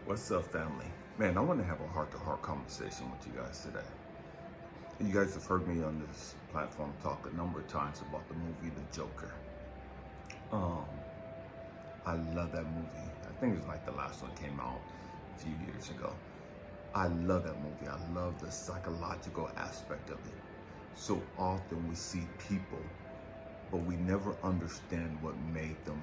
What's up, family? Man, I want to have a heart-to-heart conversation with you guys today. You guys have heard me on this platform talk a number of times about the movie The Joker. I love that movie. I think it's like the last one came out a few years ago. I love that movie. I love the psychological aspect of it. So often we see people, but we never understand what made them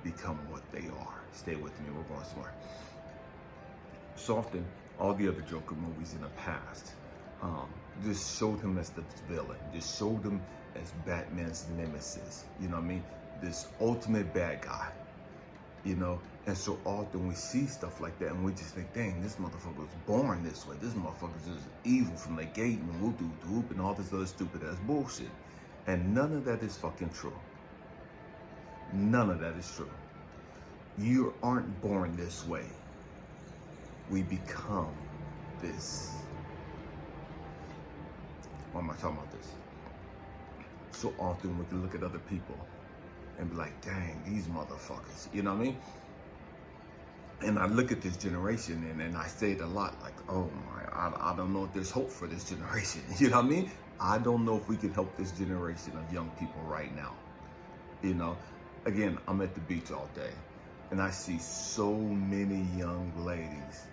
become what they are. Stay with me, we're going somewhere. So often, all the other Joker movies in the past just showed him as the villain, just showed him as Batman's nemesis, you know what I mean? This ultimate bad guy, you know? And so often we see stuff like that and we just think, dang, this motherfucker was born this way. This motherfucker's just evil from the gate and whoop and all this other stupid ass bullshit. And none of that is fucking true. None of that is true. You aren't born this way. We become this. Why am I talking about this? So often we can look at other people and be like, dang, these motherfuckers, you know what I mean? And I look at this generation and I say it a lot, like, oh my, I don't know if there's hope for this generation, you know what I mean? I don't know if we can help this generation of young people right now, you know? Again, I'm at the beach all day and I see so many young ladies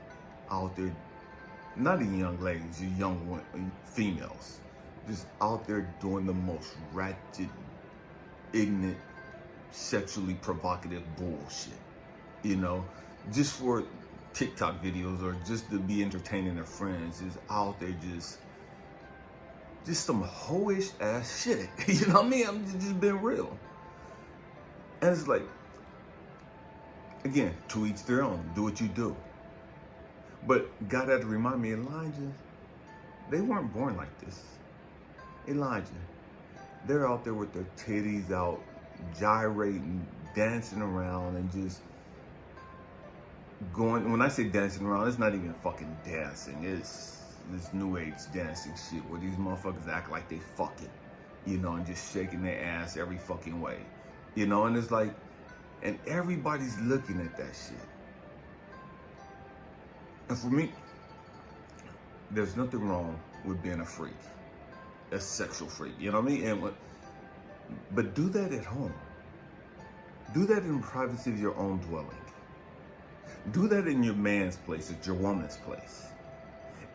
out there, not even young ladies, young women, females, just out there doing the most ratchet, ignorant, sexually provocative bullshit, you know, just for TikTok videos or just to be entertaining their friends, just out there just some hoish ass shit, you know what I mean? I'm just being real. And it's like, again, to each their own, do what you do. But God had to remind me, Elijah, they weren't born like this. Elijah, they're out there with their titties out, gyrating, dancing around, and just going. When I say dancing around, it's not even fucking dancing. It's this new age dancing shit where these motherfuckers act like they fucking, you know, and just shaking their ass every fucking way, you know. And it's like, and everybody's looking at that shit. And for me, there's nothing wrong with being a freak, a sexual freak, you know what I mean? But do that at home. Do that in the privacy of your own dwelling. Do that in your man's place, at your woman's place.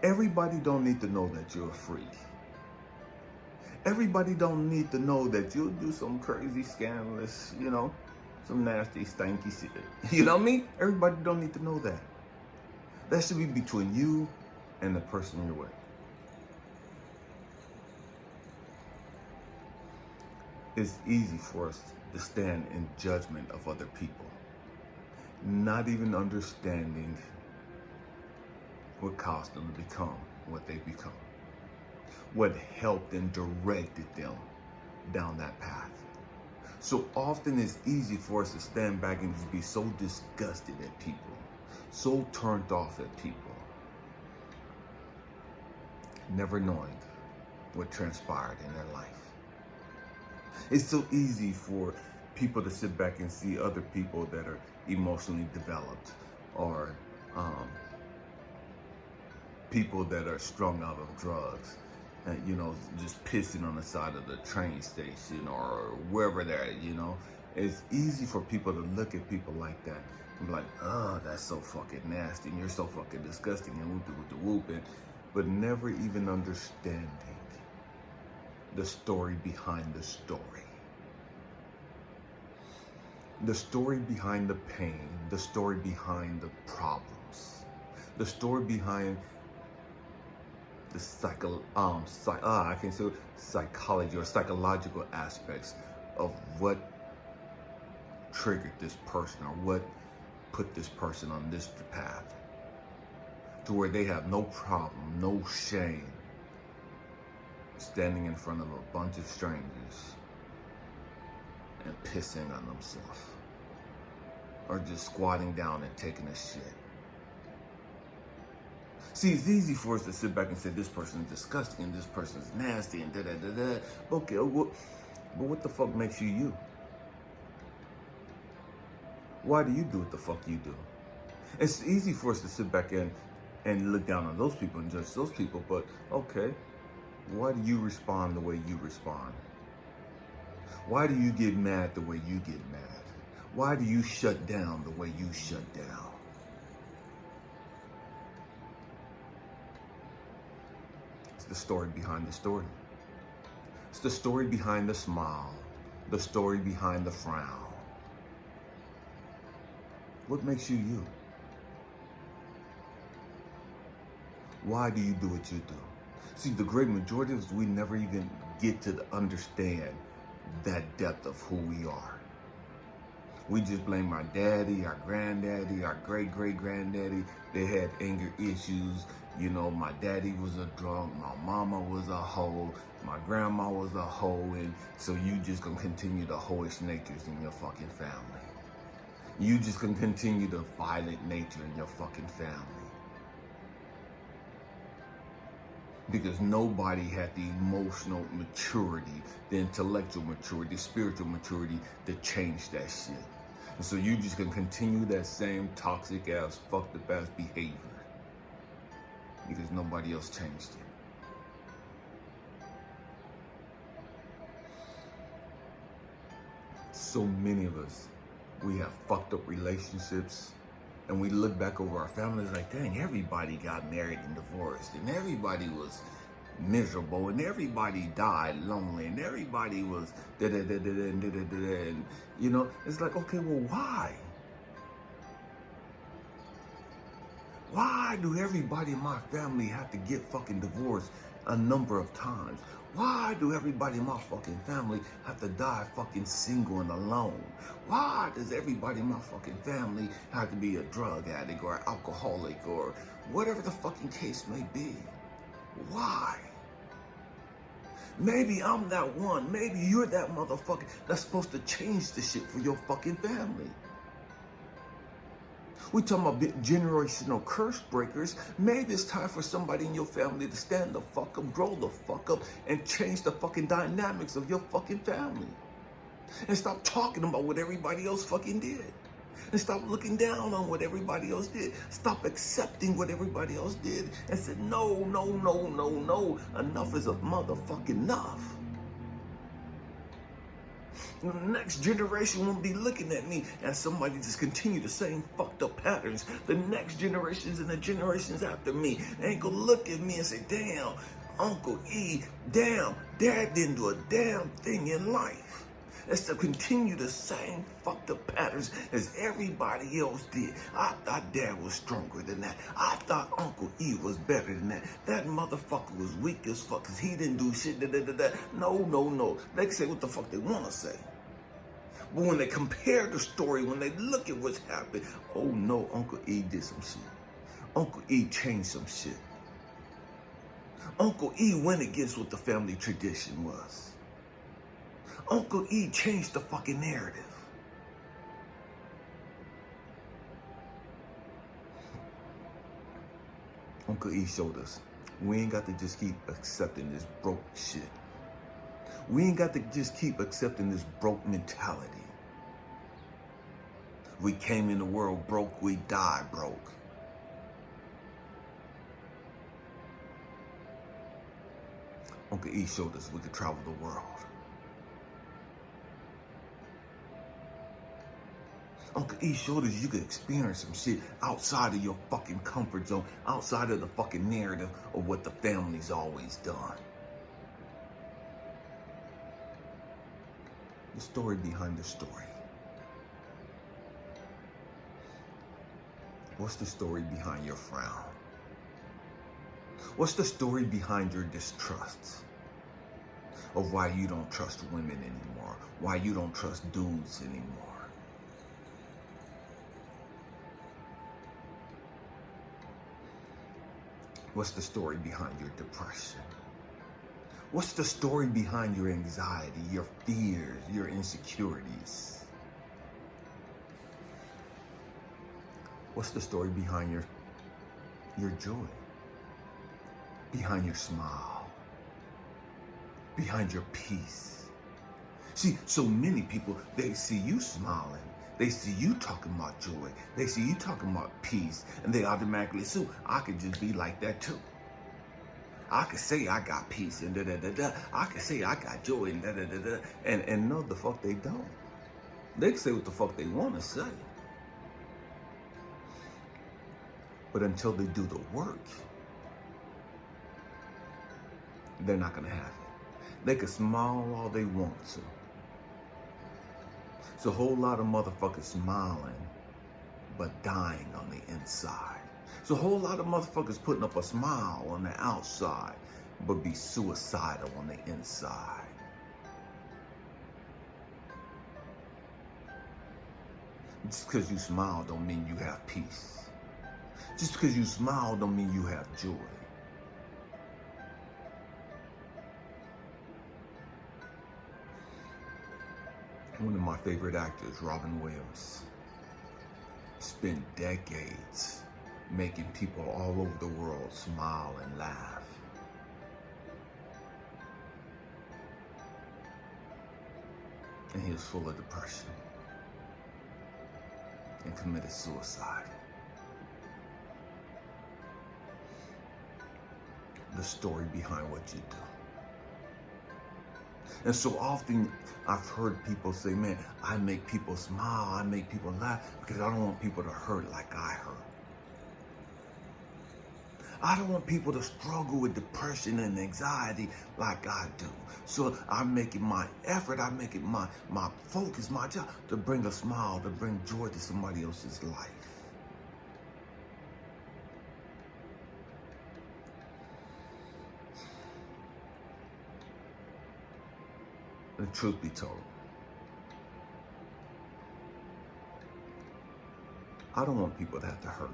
Everybody don't need to know that you're a freak. Everybody don't need to know that you'll do some crazy, scandalous, you know, some nasty, stanky shit. You know what I mean? Everybody don't need to know that. That should be between you and the person you're with. It's easy for us to stand in judgment of other people, not even understanding what caused them to become what they become, what helped and directed them down that path. So often it's easy for us to stand back and just be so disgusted at people, so turned off at people, never knowing what transpired in their life. It's so easy for people to sit back and see other people that are emotionally developed or people that are strung out of drugs and, you know, just pissing on the side of the train station or wherever they're at, you know. It's easy for people to look at people like that and be like, oh, that's so fucking nasty and you're so fucking disgusting and whoop, but never even understanding the story behind the story. The story behind the pain, the story behind the problems, the story behind the psychology or psychological aspects of what triggered this person or what put this person on this path to where they have no problem, no shame standing in front of a bunch of strangers and pissing on themselves or just squatting down and taking a shit. See, it's easy for us to sit back and say this person's disgusting and this person's nasty and da-da-da-da. Okay, but what the fuck makes you you? Why do you do what the fuck you do? It's easy for us to sit back and look down on those people and judge those people, but okay, why do you respond the way you respond? Why do you get mad the way you get mad? Why do you shut down the way you shut down? It's the story behind the story. It's the story behind the smile, the story behind the frown. What makes you you? Why do you do what you do? See, the great majority of us, we never even get to understand that depth of who we are. We just blame our daddy, our granddaddy, our great-great-granddaddy. They had anger issues. You know, my daddy was a drunk, my mama was a hoe, my grandma was a hoe, and so you just gonna continue the hoish natures in your fucking family. You just gonna continue the violent nature in your fucking family. Because nobody had the emotional maturity, the intellectual maturity, the spiritual maturity to change that shit. And so you just can continue that same toxic ass, fucked up ass behavior because nobody else changed it. So many of us, we have fucked up relationships, and we look back over our families like, dang, everybody got married and divorced, and everybody was miserable, and everybody died lonely, and everybody was and you know, it's like, okay, well, why? Why do everybody in my family have to get fucking divorced a number of times? Why do everybody in my fucking family have to die fucking single and alone? Why does everybody in my fucking family have to be a drug addict or an alcoholic or whatever the fucking case may be? Why? Maybe I'm that one. Maybe you're that motherfucker that's supposed to change the shit for your fucking family. We talking about generational curse breakers. Maybe it's time for somebody in your family to stand the fuck up, grow the fuck up, and change the fucking dynamics of your fucking family. And stop talking about what everybody else fucking did. And stop looking down on what everybody else did. Stop accepting what everybody else did and say, no, no, no, no, no. Enough is a motherfucking enough. The next generation won't be looking at me and somebody just continue the same fucked up patterns. The next generations and the generations after me, they ain't gonna look at me and say, damn, Uncle E, damn, Dad didn't do a damn thing in life. It's to continue the same fucked up patterns as everybody else did. I thought Dad was stronger than that. I thought Uncle E was better than that. That motherfucker was weak as fuck because he didn't do shit. No, no, no. They can say what the fuck they want to say. But when they compare the story, when they look at what's happened, oh no, Uncle E did some shit. Uncle E changed some shit. Uncle E went against what the family tradition was. Uncle E changed the fucking narrative. Uncle E showed us we ain't got to just keep accepting this broke shit. We ain't got to just keep accepting this broke mentality. We came in the world broke, we die broke. Uncle E showed us we could travel the world. Uncle E showed us you could experience some shit outside of your fucking comfort zone, outside of the fucking narrative of what the family's always done. The story behind the story. What's the story behind your frown? What's the story behind your distrust of why you don't trust women anymore? Why you don't trust dudes anymore? What's the story behind your depression? What's the story behind your anxiety, your fears, your insecurities? What's the story behind your joy? Behind your smile? Behind your peace? See, so many people, they see you smiling. They see you talking about joy. They see you talking about peace, and they automatically assume I could just be like that too. I could say I got peace and da da da da. I could say I got joy and da da da da. And no, the fuck they don't. They can say what the fuck they want to say, but until they do the work, they're not gonna have it. They can smile all they want to. It's a whole lot of motherfuckers smiling, but dying on the inside. It's a whole lot of motherfuckers putting up a smile on the outside, but be suicidal on the inside. Just because you smile don't mean you have peace. Just because you smile don't mean you have joy. One of my favorite actors, Robin Williams, spent decades making people all over the world smile and laugh. And he was full of depression and committed suicide. The story behind what you do. And so often I've heard people say, man, I make people smile, I make people laugh because I don't want people to hurt like I hurt. I don't want people to struggle with depression and anxiety like I do. So I'm making my effort, I make it my focus, my job to bring a smile, to bring joy to somebody else's life. The truth be told, I don't want people to have to hurt.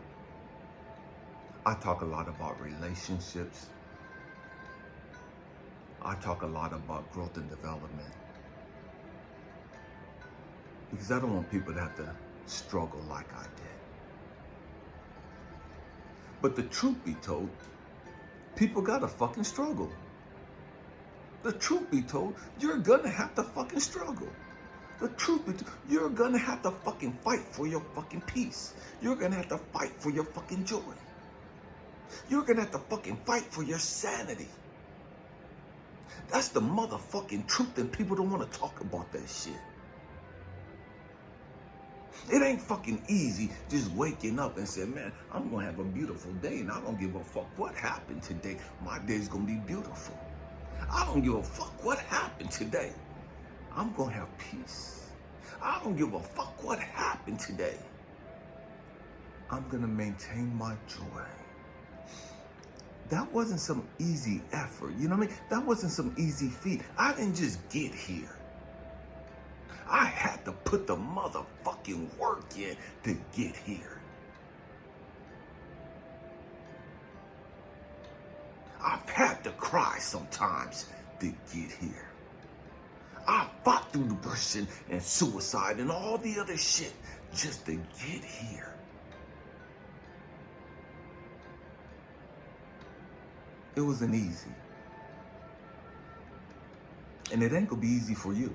I talk a lot about relationships. I talk a lot about growth and development. Because I don't want people to have to struggle like I did. But the truth be told, people gotta fucking struggle. The truth be told, you're gonna have to fucking struggle. The truth be told, you're gonna have to fucking fight for your fucking peace. You're gonna have to fight for your fucking joy. You're gonna have to fucking fight for your sanity. That's the motherfucking truth, and people don't want to talk about that shit. It ain't fucking easy just waking up and saying, man, I'm gonna have a beautiful day and I don't give a fuck what happened today. My day's gonna be beautiful. I don't give a fuck what happened today. I'm gonna have peace. I don't give a fuck what happened today. I'm gonna maintain my joy. That wasn't some easy effort, you know what I mean? That wasn't some easy feat. I didn't just get here. I had to put the motherfucking work in to get here. I've had to cry sometimes to get here. I fought through depression and suicide and all the other shit just to get here. It wasn't easy. And it ain't gonna be easy for you.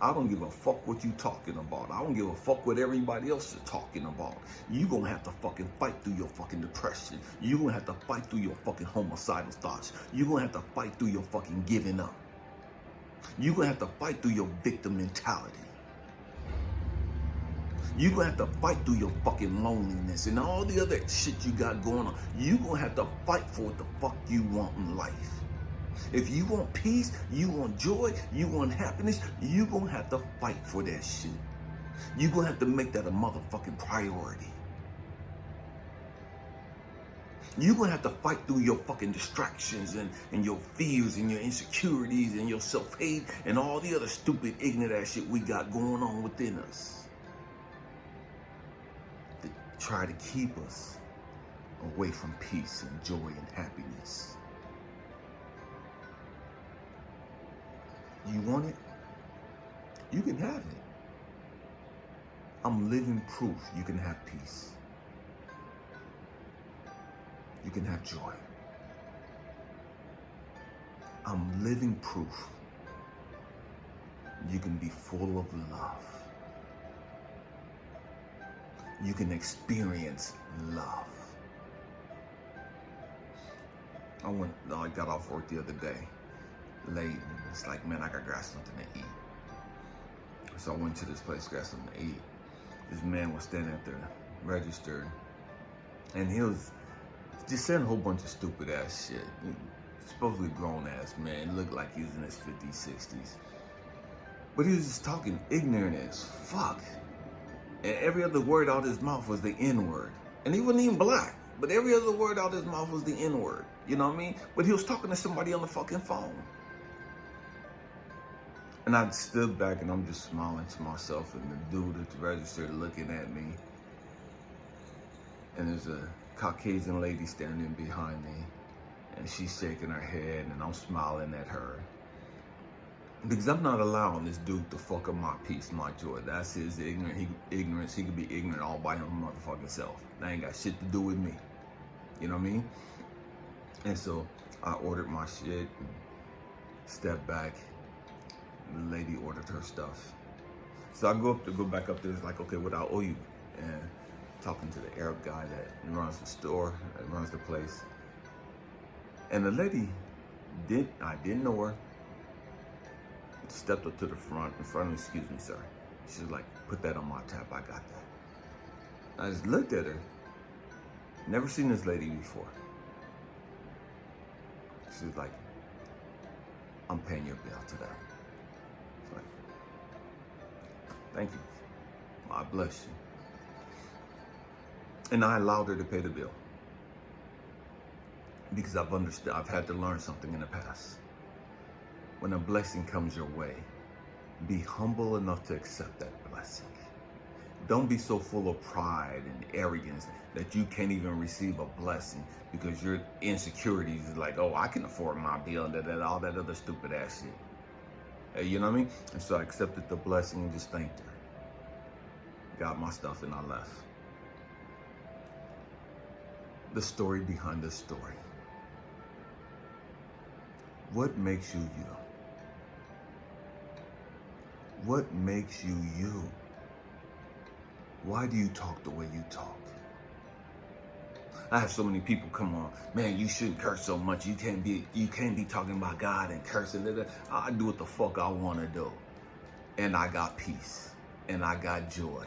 I don't give a fuck what you talking about. I don't give a fuck what everybody else is talking about. You gonna have to fucking fight through your fucking depression. You gonna have to fight through your fucking homicidal thoughts. You gonna have to fight through your fucking giving up. You gonna have to fight through your victim mentality. You gonna have to fight through your fucking loneliness and all the other shit you got going on. You gonna have to fight for what the fuck you want in life. If you want peace, you want joy, you want happiness, you gonna have to fight for that shit. You gonna have to make that a motherfucking priority. You gonna have to fight through your fucking distractions and your fears and your insecurities and your self-hate and all the other stupid, ignorant ass shit we got going on within us. To try to keep us away from peace and joy and happiness. You want it? You can have it. I'm living proof you can have peace. You can have joy. I'm living proof you can be full of love. you can experience love. I got off work the other day, late, and it's like, man, I gotta grab something to eat. So I went to this place, got something to eat. This man was standing at the register, and he was just saying a whole bunch of stupid ass shit. Supposedly grown ass man, looked like he was in his 50s, 60s. But he was just talking ignorant as fuck. And every other word out of his mouth was the N-word. And he wasn't even black, but every other word out of his mouth was the N-word. You know what I mean? But he was talking to somebody on the fucking phone. And I stood back and I'm just smiling to myself, and the dude at the register looking at me. And there's a Caucasian lady standing behind me, and she's shaking her head, and I'm smiling at her. Because I'm not allowing this dude to fuck up my peace, my joy. That's his ignorance. He could be ignorant all by his motherfucking self. That ain't got shit to do with me. You know what I mean? And so I ordered my shit and stepped back. The lady ordered her stuff. So I go back up there. It's like, okay, what I owe you? And talking to the Arab guy that runs the store, that runs the place. And the lady I didn't know her. Stepped up to the front in front of me, excuse me, sir. She's like, put that on my tab, I got that. I just looked at her. Never seen this lady before. She's like, I'm paying your bill today. It's like, thank you. I bless you. And I allowed her to pay the bill. Because I've had to learn something in the past. When a blessing comes your way, be humble enough to accept that blessing. Don't be so full of pride and arrogance that you can't even receive a blessing because your insecurities is like, oh, I can afford my bill and all that other stupid ass shit. You know what I mean? And so I accepted the blessing and just thanked her. Got my stuff and I left. The story behind the story. What makes you you? What makes you you? Why do you talk the way you talk? I have so many people come on, man, you shouldn't curse so much. You can't be talking about God and cursing. I do what the fuck I want to do. And I got peace. And I got joy.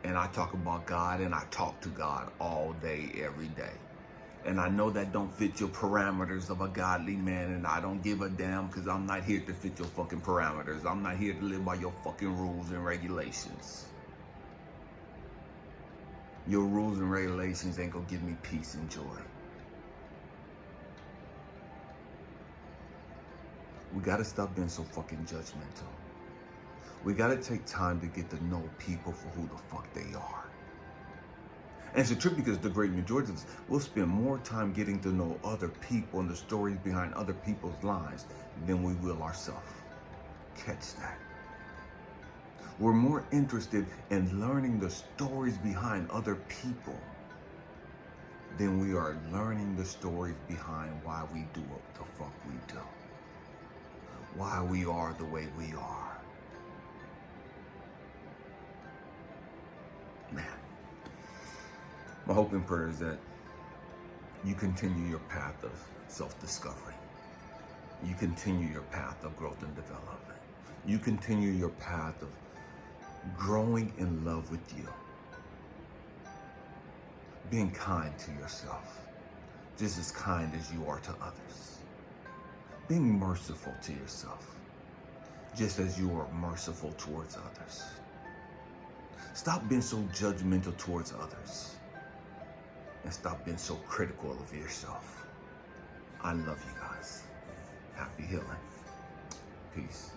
And I talk about God and I talk to God all day, every day. And I know that don't fit your parameters of a godly man, and I don't give a damn because I'm not here to fit your fucking parameters. I'm not here to live by your fucking rules and regulations. Your rules and regulations ain't gonna give me peace and joy. We gotta stop being so fucking judgmental. We gotta take time to get to know people for who the fuck they are. And it's a trip because the great majority of us will spend more time getting to know other people and the stories behind other people's lives than we will ourselves. Catch that. We're more interested in learning the stories behind other people than we are learning the stories behind why we do what the fuck we do. Why we are the way we are. Man. My hope and prayer is that you continue your path of self-discovery. You continue your path of growth and development. You continue your path of growing in love with you. Being kind to yourself, just as kind as you are to others. Being merciful to yourself, just as you are merciful towards others. Stop being so judgmental towards others. And stop being so critical of yourself. I love you guys. Happy healing. Peace.